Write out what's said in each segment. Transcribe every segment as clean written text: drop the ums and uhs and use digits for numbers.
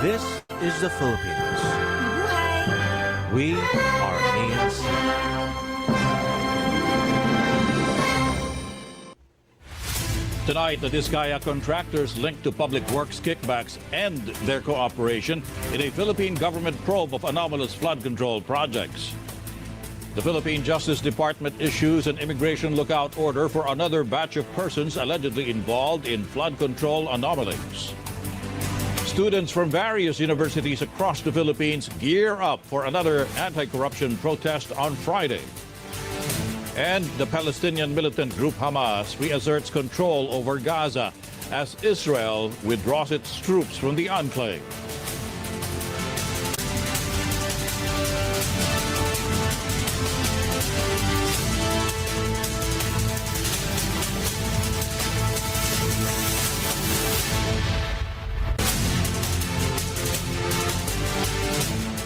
This is the Philippines. Mabuhay! We are ANC. Tonight, the Diskaya contractors linked to public works kickbacks end their cooperation in a Philippine government probe of anomalous flood control projects. The Philippine Justice Department issues an immigration lookout order for another batch of persons allegedly involved in flood control anomalies. Students from various universities across the Philippines gear up for another anti-corruption protest on Friday. And the Palestinian militant group Hamas reasserts control over Gaza as Israel withdraws its troops from the enclave.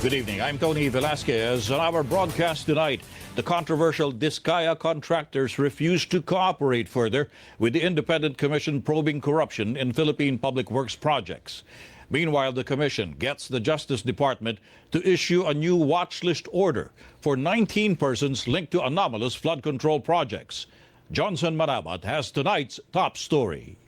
Good evening. I'm Tony Velasquez. On our broadcast tonight, the controversial Diskaya contractors refused to cooperate further with the independent commission probing corruption in Philippine public works projects. Meanwhile, the commission gets the Justice Department to issue a new watch list order for 19 persons linked to anomalous flood control projects. Johnson Marabat has tonight's top story.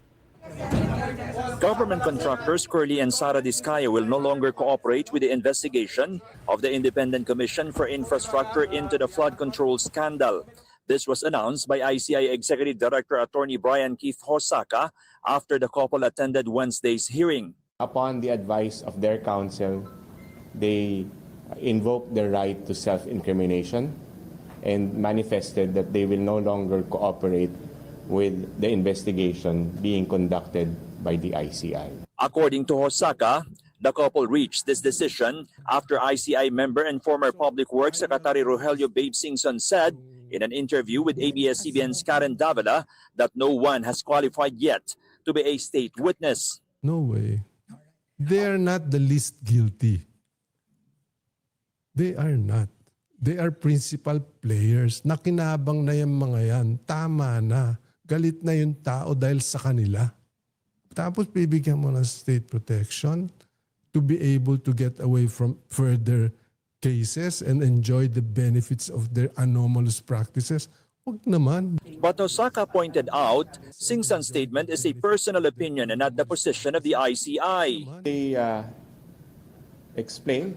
Government contractors Curly and Sara Diskaya will no longer cooperate with the investigation of the Independent Commission for Infrastructure into the flood control scandal. This was announced by ICI Executive Director Attorney Brian Keith Hosaka after the couple attended Wednesday's hearing. Upon the advice of their counsel, they invoked their right to self-incrimination and manifested that they will no longer cooperate with the investigation being conducted by the ICI. According to Hosaka, the couple reached this decision after ICI member and former Public Works Secretary Rogelio Babe Singson said in an interview with ABS-CBN's Karen Davila that no one has qualified yet to be a state witness. No way. They are not the least guilty. They are not. They are principal players. Nakinabang na yung mga yan. Tama na. Galit na yung tao dahil sa kanila. Tapos bibigyan mo ng state protection to be able to get away from further cases and enjoy the benefits of their anomalous practices. Huwag naman. But Hosaka pointed out, Singson's statement is a personal opinion and not the position of the ICI. They explained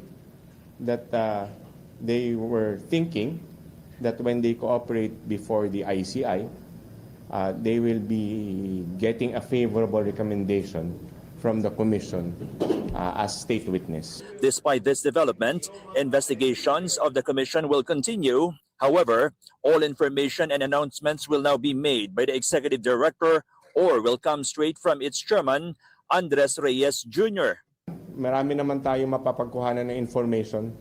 that they were thinking that when they cooperate before the ICI, they will be getting a favorable recommendation from the Commission as state witness. Despite this development, investigations of the Commission will continue. However, all information and announcements will now be made by the Executive Director or will come straight from its Chairman, Andres Reyes Jr. Marami naman tayo mapapagkuhanan ng information.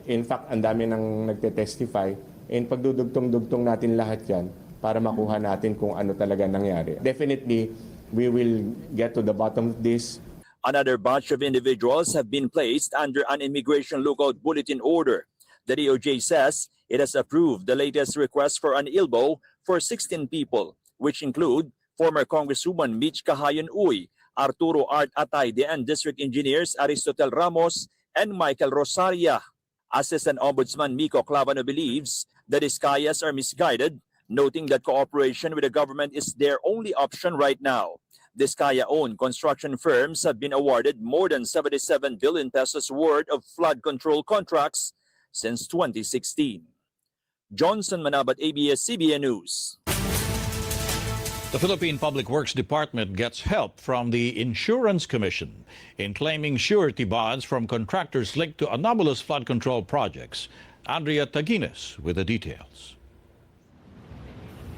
In fact, ang dami nang nagte-testify. And pagdudugtong-dugtong natin lahat yan para makuha natin kung ano talaga nangyari. Definitely, we will get to the bottom of this. Another batch of individuals have been placed under an immigration lookout bulletin order. The DOJ says it has approved the latest request for an ILBO for 16 people, which include former Congresswoman Mitch Kahayan Uy, Arturo Art Atayde, and District Engineers Aristotel Ramos and Michael Rosaria. Assistant Ombudsman Miko Clavano believes the Diskayas are misguided, noting that cooperation with the government is their only option right now. Diskaya-owned construction firms have been awarded more than 77 billion pesos worth of flood control contracts since 2016. Johnson Manabat, ABS-CBN News. The Philippine Public Works Department gets help from the Insurance Commission in claiming surety bonds from contractors linked to anomalous flood control projects. Andrea Taguines with the details.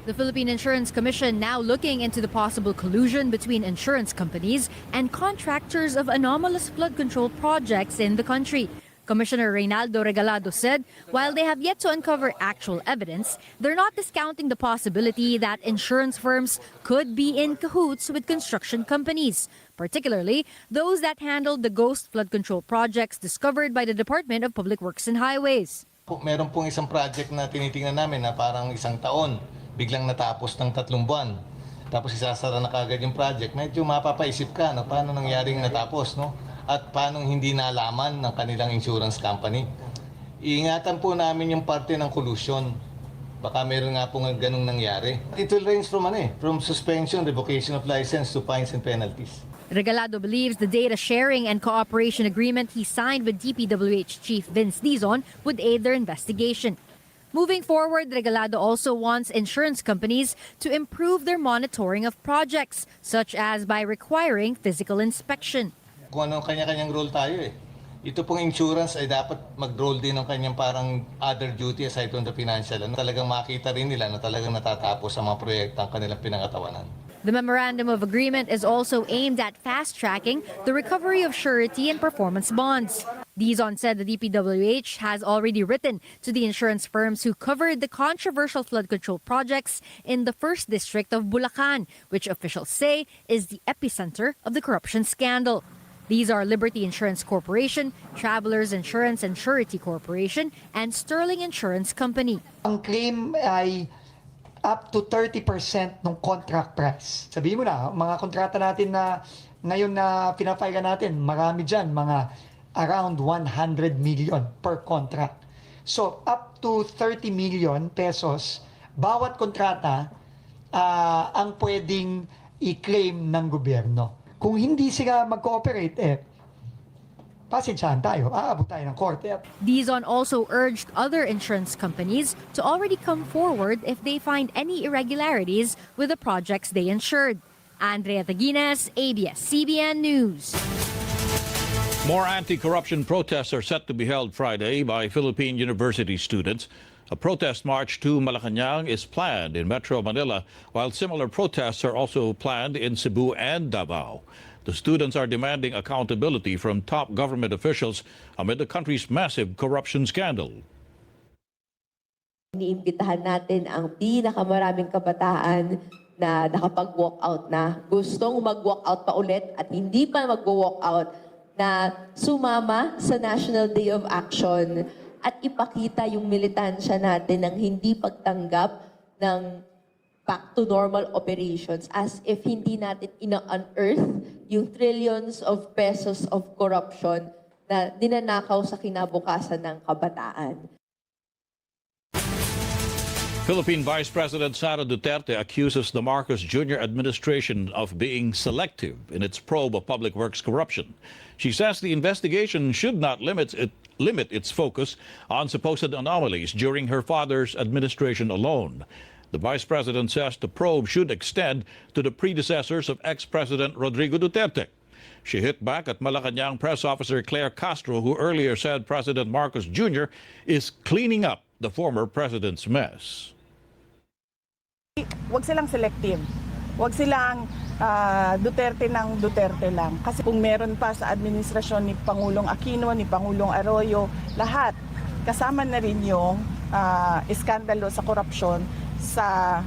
The Philippine Insurance Commission now looking into the possible collusion between insurance companies and contractors of anomalous flood control projects in the country. Commissioner Reynaldo Regalado said while they have yet to uncover actual evidence, they're not discounting the possibility that insurance firms could be in cahoots with construction companies, particularly those that handled the ghost flood control projects discovered by the Department of Public Works and Highways. Meron pong isang project na tinitingnan namin na parang isang taon, biglang natapos ng 3 buwan. tapos isasara na kagad yung project, medyo mapapaisip ka, no? Paano nangyaring natapos, no? At paano hindi nalaman ng kanilang insurance company. Iingatan po namin yung parte ng collusion. Baka meron nga po ganung nangyari. It will range from suspension, revocation of license to fines and penalties. Regalado believes the data sharing and cooperation agreement he signed with DPWH Chief Vince Dizon would aid their investigation. Moving forward, Regalado also wants insurance companies to improve their monitoring of projects, such as by requiring physical inspection. Kung ano kanya-kanyang role tayo eh. Ito pong insurance ay dapat mag-role din ng kanyang parang other duty aside from the financial. Talagang makita rin nila na talagang natatapos ang mga proyektang kanilang pinangatawanan. The memorandum of agreement is also aimed at fast-tracking the recovery of surety and performance bonds. Dizon said the DPWH has already written to the insurance firms who covered the controversial flood control projects in the 1st District of Bulacan, which officials say is the epicenter of the corruption scandal. These are Liberty Insurance Corporation, Travelers Insurance and Surety Corporation, and Sterling Insurance Company. Ang claim ay up to 30% ng contract price. Sabihin mo na, mga kontrata natin na ngayon na pinafile natin, marami dyan, mga around 100 million per contract. So, up to 30 million pesos, bawat kontrata ang pwedeng i-claim ng gobyerno. Kung hindi sila mag-cooperate, pasensyahan tayo, aabot tayo ng korte. Dizon also urged other insurance companies to already come forward if they find any irregularities with the projects they insured. Andrea Taguines, ABS-CBN News. More anti-corruption protests are set to be held Friday by Philippine university students. A protest march to Malacanang is planned in Metro Manila, while similar protests are also planned in Cebu and Davao. The students are demanding accountability from top government officials amid the country's massive corruption scandal. Iniimbitahan natin ang pinakamaraming kabataan na nakapag-walkout na, gustong mag-walkout pa ulit at hindi pa mag-walkout, na sumama sa National Day of Action at ipakita yung militansya natin ng hindi pagtanggap ng back to normal operations, as if hindi natin ina-unearth yung trillions of pesos of corruption na dinanakaw sa kinabukasan ng kabataan. Philippine Vice President Sara Duterte accuses the Marcos Jr. administration of being selective in its probe of public works corruption. She says the investigation should not limit its focus on supposed anomalies during her father's administration alone. The Vice President says the probe should extend to the predecessors of ex-President Rodrigo Duterte. She hit back at Malacanang press officer Claire Castro, who earlier said President Marcos Jr. is cleaning up the former president's mess. Huwag silang selective. Huwag silang Duterte ng Duterte lang. Kasi kung meron pa sa administrasyon ni Pangulong Aquino, ni Pangulong Arroyo, lahat, kasama na rin yung iskandalo sa korupsyon sa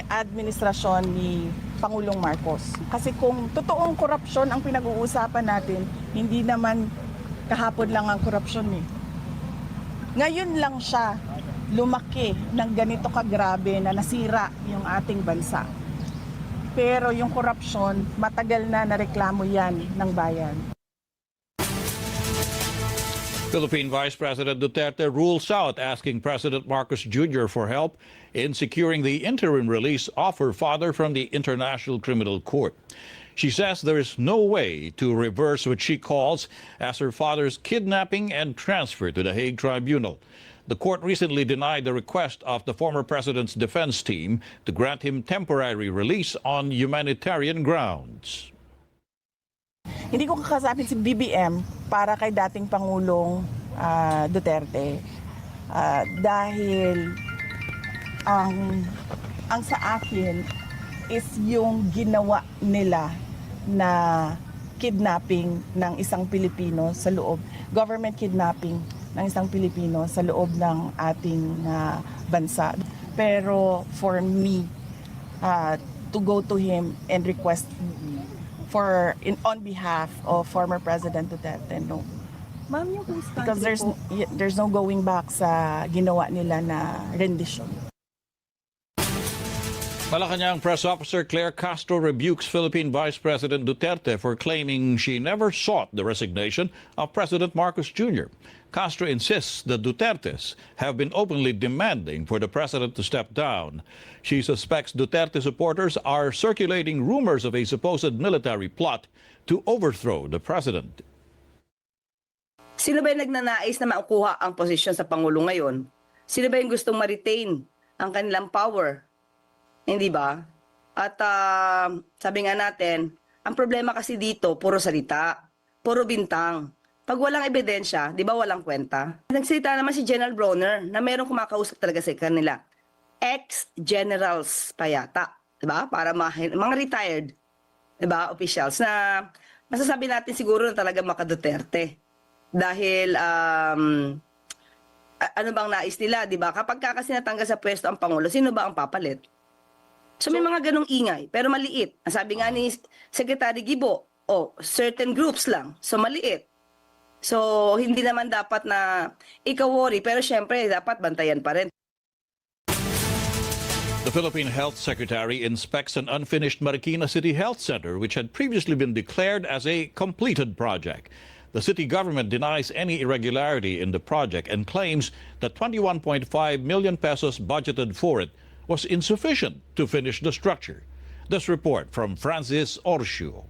administrasyon ni Pangulong Marcos. Kasi kung totoong korupsyon ang pinag-uusapan natin, hindi naman kahapon lang ang korupsyon eh. Ngayon lang siya lumaki ng ganito kagrabe na nasira yung ating bansa. Pero yung korupsyon, matagal na nareklamo yan ng bayan. Philippine Vice President Duterte rules out asking President Marcos Jr. for help in securing the interim release of her father from the International Criminal Court. She says there is no way to reverse what she calls as her father's kidnapping and transfer to the Hague Tribunal. The court recently denied the request of the former president's defense team to grant him temporary release on humanitarian grounds. Hindi ko kakasapin si BBM para kay dating Pangulong Duterte dahil ang sa akin is yung ginawa nila na kidnapping ng isang Pilipino sa loob, government kidnapping ng isang Pilipino sa loob ng ating bansa. Pero for me, to go to him and request on behalf of former President Duterte, no. Ma'am, yung Because there's no going back sa ginawa nila na rendition. Malacanang press officer Claire Castro rebukes Philippine Vice President Duterte for claiming she never sought the resignation of President Marcos Jr. Castro insists the Dutertes have been openly demanding for the president to step down. She suspects Duterte supporters are circulating rumors of a supposed military plot to overthrow the president. Sino ba yung nagnanais na makuha ang posisyon sa Pangulo ngayon? Sino ba yung gustong ma-retain ang kanilang power? Hindi ba? At sabi nga natin, ang problema kasi dito, puro salita, puro bintang. Pag walang ebidensya, di ba walang kwenta? Nagsalita naman si General Bronner na mayroong kumakausap talaga sa kanila. Ex-generals pa yata, di ba? Para mga retired, di ba, officials na masasabi natin siguro na talaga maka-Duterte. Dahil ano bang nais nila, di ba? Kapag kasi natanggal sa pwesto ang Pangulo, sino ba ang papalit? So may mga ganong ingay, pero maliit. Ang sabi nga ni Secretary Gibo, certain groups lang, so maliit. So hindi naman dapat na ikaw worry, pero syempre dapat bantayan pa rin. The Philippine Health Secretary inspects an unfinished Marikina City Health Center which had previously been declared as a completed project. The city government denies any irregularity in the project and claims that 21.5 million pesos budgeted for it was insufficient to finish the structure. This report from Francis Orsio.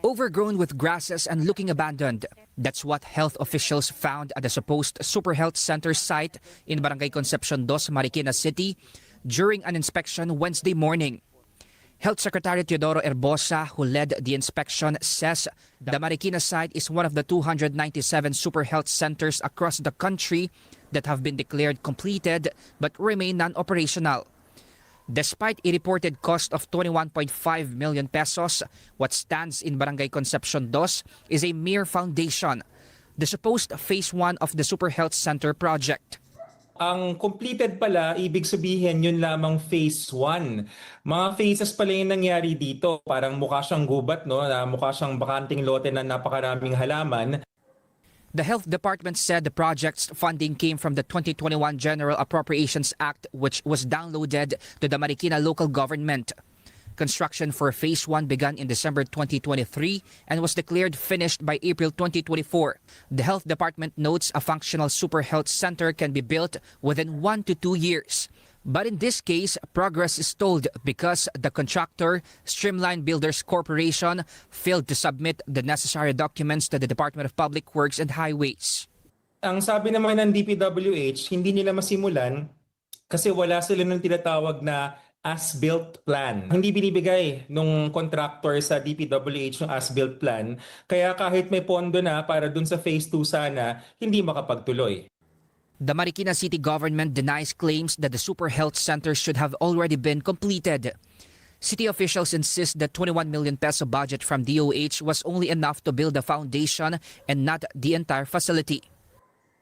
Overgrown with grasses and looking abandoned. That's what health officials found at the supposed Super Health Center site in Barangay Concepcion 2, Marikina City during an inspection Wednesday morning. Health Secretary Teodoro Herbosa, who led the inspection, says the Marikina site is one of the 297 Super Health Centers across the country that have been declared completed but remain non-operational. Despite a reported cost of 21.5 million pesos, what stands in Barangay Concepcion 2 is a mere foundation, the supposed phase 1 of the Super Health Center project. Ang completed pala, ibig sabihin yun lamang phase 1. Mga phases pala yung nangyari dito. Parang mukha siyang gubat, no? Mukha siyang bakanting lote na napakaraming halaman. The Health Department said the project's funding came from the 2021 General Appropriations Act, which was downloaded to the Marikina local government. Construction for Phase 1 began in December 2023 and was declared finished by April 2024. The Health Department notes a functional Super Health Center can be built within 1 to 2 years. But in this case, progress is stalled because the contractor, Streamline Builders Corporation, failed to submit the necessary documents to the Department of Public Works and Highways. Ang sabi naman ng DPWH, hindi nila masimulan kasi wala sila ng tinatawag na as-built plan. Hindi binibigay nung contractor sa DPWH ng as-built plan. Kaya kahit may pondo na para dun sa phase 2 sana, hindi makapagtuloy. The Marikina City government denies claims that the Super Health Center should have already been completed. City officials insist that 21 million peso budget from DOH was only enough to build the foundation and not the entire facility.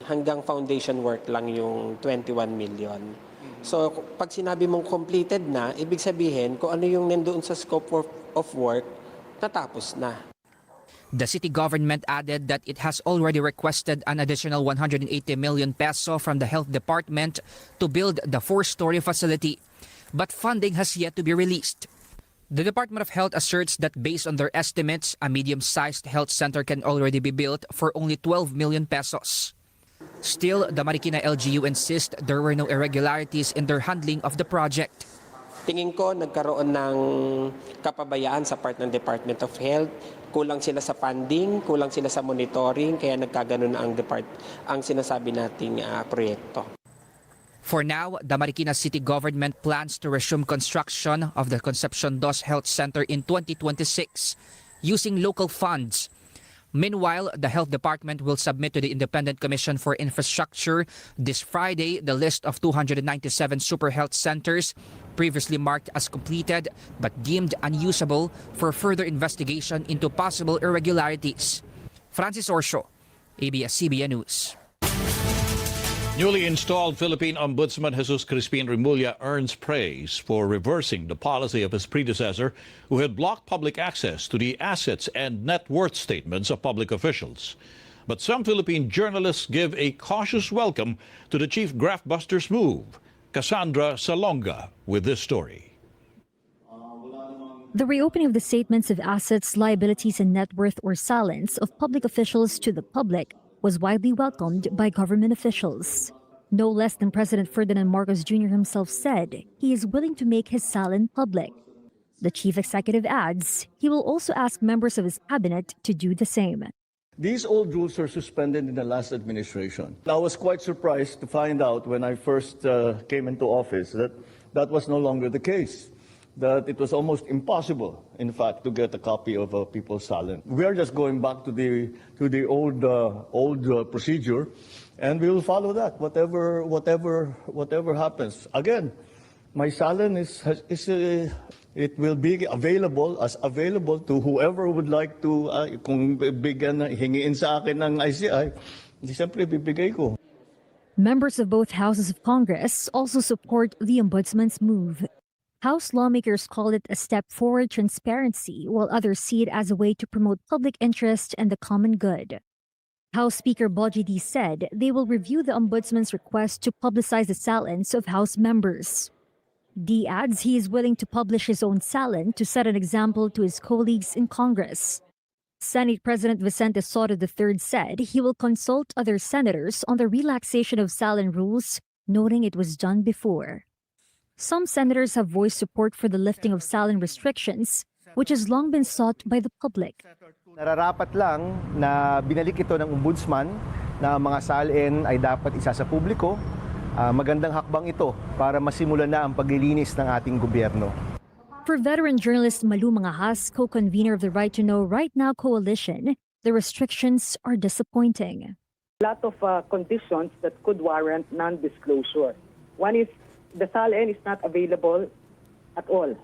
Hanggang foundation work lang yung 21 million. So pag sinabi mong completed na, ibig sabihin kung ano yung nandoon sa scope of work, natapos na. The city government added that it has already requested an additional 180 million peso from the health department to build the 4-story facility, but funding has yet to be released. The Department of Health asserts that based on their estimates, a medium-sized health center can already be built for only 12 million pesos. Still, the Marikina LGU insists there were no irregularities in their handling of the project. Tingin ko nagkaroon ng kapabayaan sa part ng Department of Health. Kulang sila sa funding, kulang sila sa monitoring, kaya nagkaganon ang sinasabi nating proyekto. For now, the Marikina City government plans to resume construction of the Concepcion 2 Health Center in 2026 using local funds. Meanwhile, the Health Department will submit to the Independent Commission for Infrastructure this Friday the list of 297 Super Health Centers previously marked as completed but deemed unusable for further investigation into possible irregularities. Francis Orsio, ABS-CBN News. Newly installed Philippine Ombudsman Jesus Crispin Remulla earns praise for reversing the policy of his predecessor who had blocked public access to the assets and net worth statements of public officials. But some Philippine journalists give a cautious welcome to the chief graftbuster's move. Cassandra Salonga with this story. The reopening of the statements of assets, liabilities, and net worth or SALINs of public officials to the public was widely welcomed by government officials. No less than President Ferdinand Marcos Jr. himself said he is willing to make his SALIN public. The chief executive adds he will also ask members of his cabinet to do the same. These old rules were suspended in the last administration. I was quite surprised to find out when I first came into office that that was no longer the case, that it was almost impossible, in fact, to get a copy of a People's Salin. We are just going back to the old procedure, and we will follow that, whatever happens. Again, my Salin it will be available to whoever would like to, kung hingiin sa akin ng ICI, siyempre bibigay ko. Members of both houses of Congress also support the Ombudsman's move. House lawmakers call it a step forward transparency, while others see it as a way to promote public interest and the common good. House Speaker Boji D said they will review the Ombudsman's request to publicize the SALINs of House members. D adds he is willing to publish his own SALIN to set an example to his colleagues in Congress. Senate President Vicente Soto III said he will consult other senators on the relaxation of SALIN rules, noting it was done before. Some senators have voiced support for the lifting of SALIN restrictions, which has long been sought by the public. Nararapat lang na binalik ito ng Ombudsman na mga SALIN ay dapat isa sa publiko. Magandang hakbang ito para masimulan na ang paglilinis ng ating gobyerno. For veteran journalist Malu Mangahas, co-convener of the Right to Know Right Now coalition, the restrictions are disappointing. A lot of conditions that could warrant non-disclosure. One is the SALN is not available at all,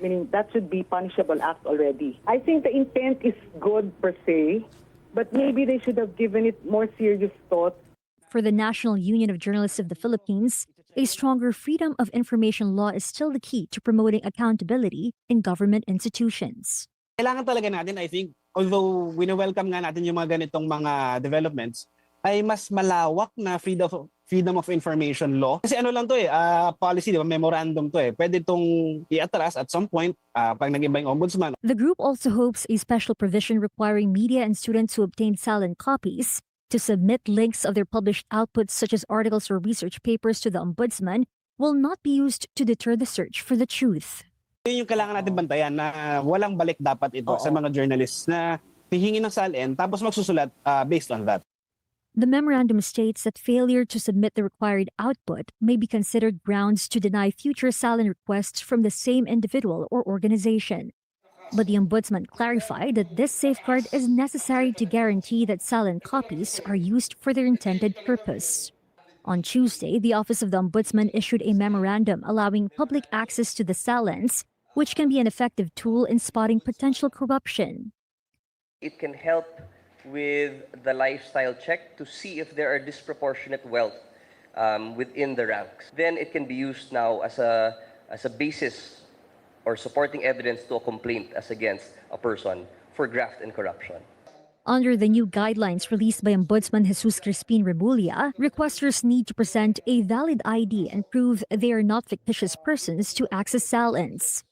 meaning that should be punishable act already. I think the intent is good per se, but maybe they should have given it more serious thought. For the National Union of Journalists of the Philippines, a stronger freedom of information law is still the key to promoting accountability in government institutions. Kailangan talaga natin, I think, although wini-welcome nga natin yung mga ganitong mga developments, ay mas malawak na freedom of information law. Kasi ano lang to policy, di ba? Memorandum to Pwede itong i-atras at some point pag nag-iba yung ombudsman. The group also hopes a special provision requiring media and students who obtain SALIN copies to submit links of their published outputs such as articles or research papers to the Ombudsman will not be used to deter the search for the truth. Yun yung kailangan natin bantayan na walang balik dapat ito sa mga journalists na hihingi ng SALN tapos magsusulat based on that. The memorandum states that failure to submit the required output may be considered grounds to deny future SALN requests from the same individual or organization. But the Ombudsman clarified that this safeguard is necessary to guarantee that SALN copies are used for their intended purpose. On Tuesday, the Office of the Ombudsman issued a memorandum allowing public access to the SALNs, which can be an effective tool in spotting potential corruption. It can help with the lifestyle check to see if there are disproportionate wealth within the ranks. Then it can be used now as a basis or supporting evidence to a complaint as against a person for graft and corruption. Under the new guidelines released by Ombudsman Jesus Crispin Remulla, requesters need to present a valid ID and prove they are not fictitious persons to access SALNs.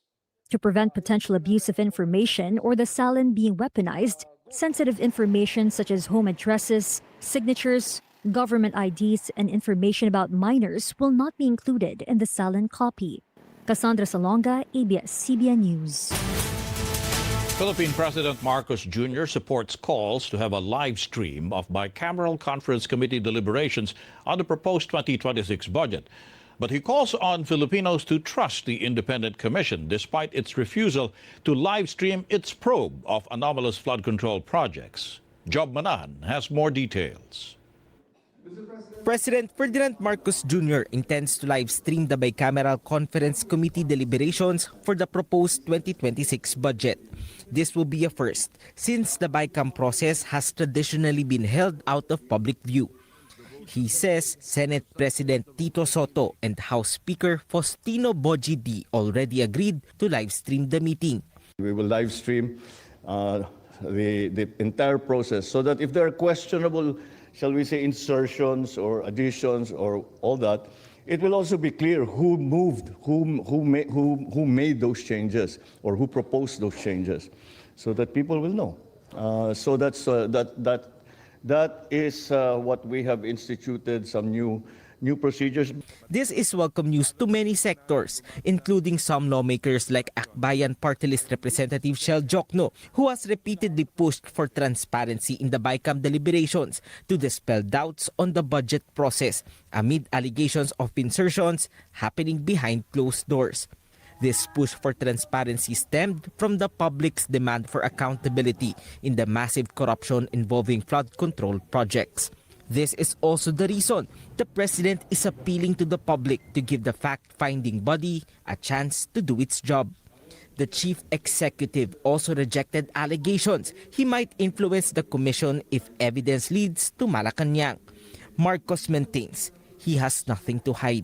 To prevent potential abuse of information or the SALN being weaponized, sensitive information such as home addresses, signatures, government IDs, and information about minors will not be included in the SALN copy. Cassandra Salonga, ABS-CBN News. Philippine President Marcos Jr. supports calls to have a live stream of bicameral conference committee deliberations on the proposed 2026 budget. But he calls on Filipinos to trust the independent commission despite its refusal to live stream its probe of anomalous flood control projects. Job Manan has more details. President Ferdinand Marcos Jr. intends to live stream the bicameral conference committee deliberations for the proposed 2026 budget. This will be a first since the BICAM process has traditionally been held out of public view. He says Senate President Tito Soto and House Speaker Faustino Boji D already agreed to live stream the meeting. We will live stream the entire process so that if there are questionable, shall we say, insertions or additions or all that, it will also be clear who made those changes or who proposed those changes, so that people will know. So that is what we have instituted, some new procedures. This is welcome news to many sectors, including some lawmakers like Akbayan Party List Representative Shell Jokno, who has repeatedly pushed for transparency in the BICAM deliberations to dispel doubts on the budget process amid allegations of insertions happening behind closed doors. This push for transparency stemmed from the public's demand for accountability in the massive corruption involving flood control projects. This is also the reason the president is appealing to the public to give the fact-finding body a chance to do its job. The chief executive also rejected allegations he might influence the commission if evidence leads to Malacanang. Marcos maintains he has nothing to hide.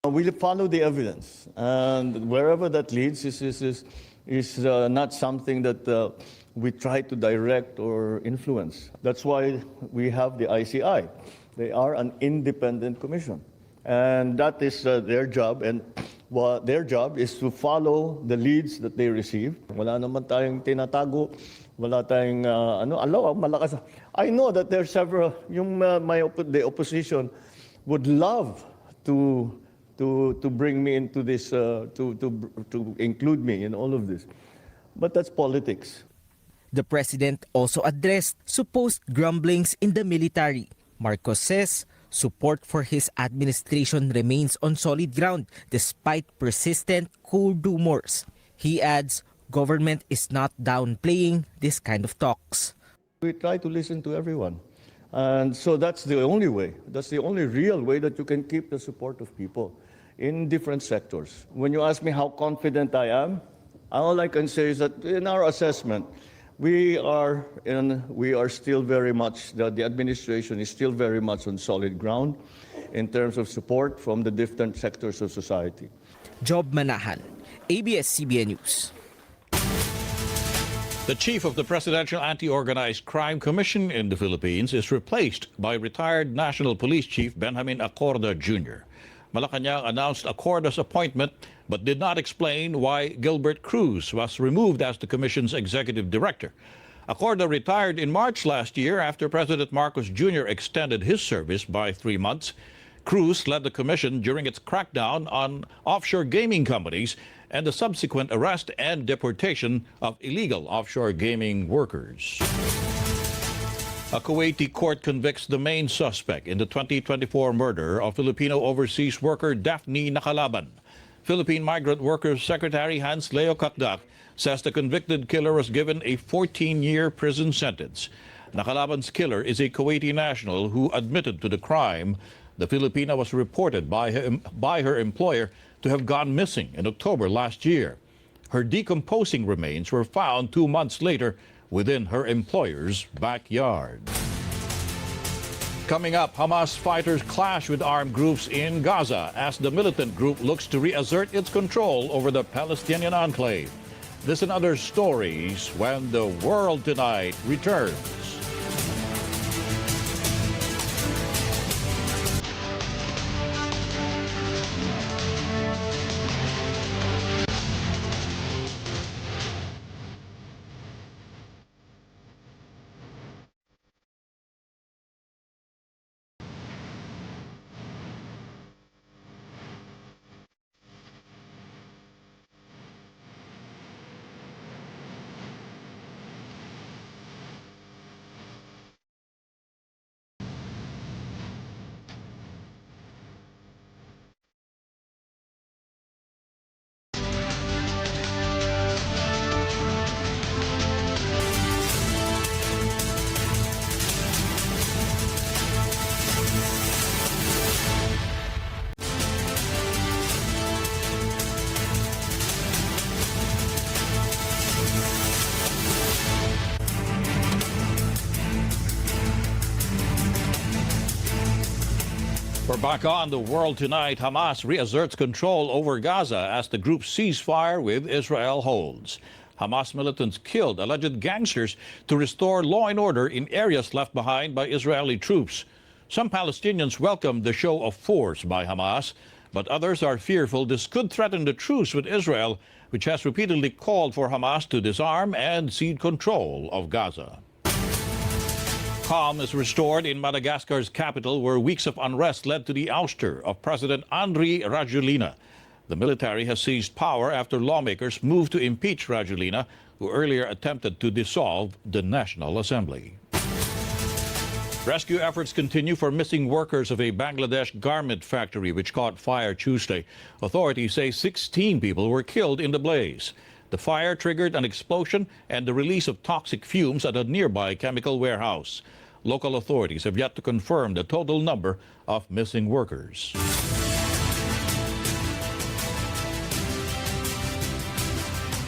We follow the evidence, and wherever that leads is not something that we try to direct or influence. That's why we have the ICI. They are an independent commission, and that is their job. And their job is to follow the leads that they receive. Wala naman tayong tinatago, wala tayong malakas. I know that there are several. The opposition would love to bring me into this, to include me in all of this. But that's politics. The president also addressed supposed grumblings in the military. Marcos says support for his administration remains on solid ground despite persistent coup rumors. He adds government is not downplaying this kind of talks. We try to listen to everyone. And so that's the only way. That's the only real way that you can keep the support of people in different sectors. When you ask me how confident I am, all I can say is that in our assessment, we are still very much, the administration is still very much on solid ground in terms of support from the different sectors of society. Job Manahan, ABS-CBN News. The chief of the Presidential Anti-Organized Crime Commission in the Philippines is replaced by retired National Police Chief Benjamin Acorda Jr. Malacanang announced Acorda's appointment but did not explain why Gilbert Cruz was removed as the commission's executive director. Acorda retired in March last year after President Marcos Jr. extended his service by 3 months. Cruz led the commission during its crackdown on offshore gaming companies and the subsequent arrest and deportation of illegal offshore gaming workers. A Kuwaiti court convicts the main suspect in the 2024 murder of Filipino overseas worker Daphne Nakalaban. Philippine Migrant Workers Secretary Hans Leo Kakdak says the convicted killer was given a 14-year prison sentence. Nakalaban's killer is a Kuwaiti national who admitted to the crime. The Filipina was reported by her employer to have gone missing in October last year. Her decomposing remains were found 2 months later within her employer's backyard. Coming up, Hamas fighters clash with armed groups in Gaza as the militant group looks to reassert its control over the Palestinian enclave. This and other stories when The World Tonight returns. We're back on The World Tonight. Hamas reasserts control over Gaza as the group's ceasefire with Israel holds. Hamas militants killed alleged gangsters to restore law and order in areas left behind by Israeli troops. Some Palestinians welcomed the show of force by Hamas, but others are fearful this could threaten the truce with Israel, which has repeatedly called for Hamas to disarm and cede control of Gaza. Calm is restored in Madagascar's capital, where weeks of unrest led to the ouster of President Andry Rajoelina. The military has seized power after lawmakers moved to impeach Rajoelina, who earlier attempted to dissolve the National Assembly. Rescue efforts continue for missing workers of a Bangladesh garment factory which caught fire Tuesday. Authorities say 16 people were killed in the blaze. The fire triggered an explosion and the release of toxic fumes at a nearby chemical warehouse. Local authorities have yet to confirm the total number of missing workers.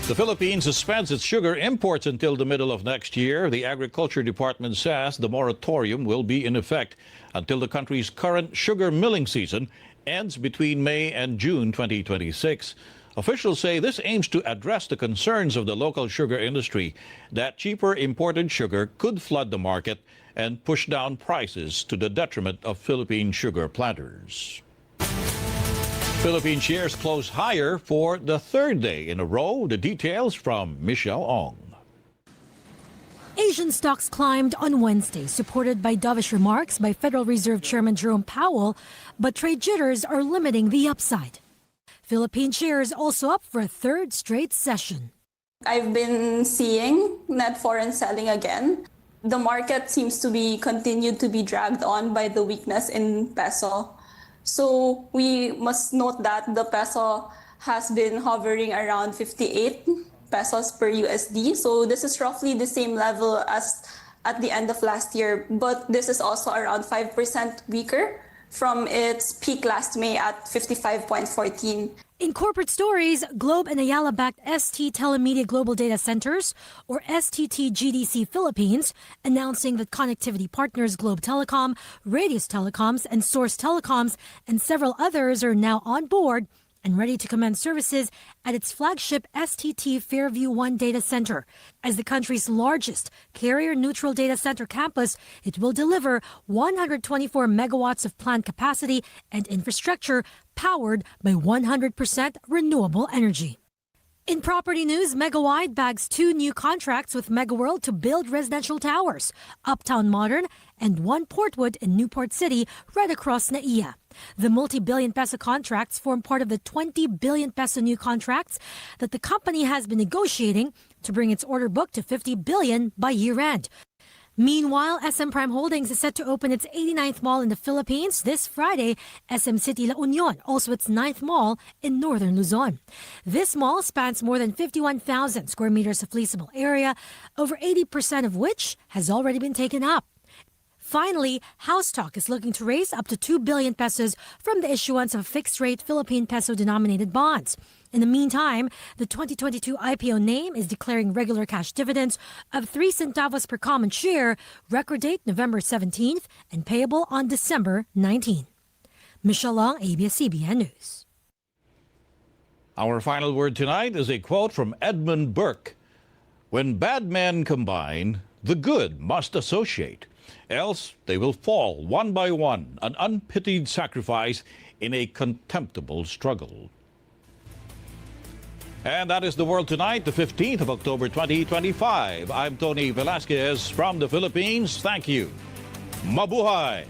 The Philippines suspends its sugar imports until the middle of next year. The Agriculture Department says the moratorium will be in effect until the country's current sugar milling season ends between May and June 2026. Officials say this aims to address the concerns of the local sugar industry that cheaper imported sugar could flood the market and push down prices to the detriment of Philippine sugar planters. Philippine shares close higher for the third day in a row. The details from Michelle Ong. Asian stocks climbed on Wednesday, supported by dovish remarks by Federal Reserve Chairman Jerome Powell, but trade jitters are limiting the upside. Philippine shares also up for a third straight session. I've been seeing net foreign selling again. The market seems to be continued to be dragged on by the weakness in peso. So we must note that the peso has been hovering around 58 pesos per USD. So this is roughly the same level as at the end of last year, but this is also around 5% weaker from its peak last May at 55.14. In corporate stories, Globe and Ayala-backed ST Telemedia Global Data Centers, or STT GDC Philippines, announcing that connectivity partners Globe Telecom, Radius Telecoms, and Source Telecoms, and several others are now on board and ready to commence services at its flagship STT Fairview 1 data center. As the country's largest carrier-neutral data center campus, it will deliver 124 megawatts of plant capacity and infrastructure powered by 100% renewable energy. In property news, Megawide bags 2 new contracts with MegaWorld to build residential towers, Uptown Modern and One Portwood in Newport City, right across NAIA. The multi-billion peso contracts form part of the 20 billion peso new contracts that the company has been negotiating to bring its order book to 50 billion by year-end. Meanwhile, SM Prime Holdings is set to open its 89th mall in the Philippines this Friday. SM City La Union, also its 9th mall in northern Luzon. This mall spans more than 51,000 square meters of leasable area, over 80% of which has already been taken up. Finally, House Talk is looking to raise up to 2 billion pesos from the issuance of fixed-rate Philippine peso-denominated bonds. In the meantime, the 2022 IPO name is declaring regular cash dividends of 3 centavos per common share, record date November 17th and payable on December 19. Michelle Long, ABS-CBN News. Our final word tonight is a quote from Edmund Burke. When bad men combine, the good must associate. Else they will fall one by one, an unpitied sacrifice in a contemptible struggle. And that is The World Tonight, the 15th of October 2025. I'm Tony Velasquez from the Philippines. Thank you. Mabuhay!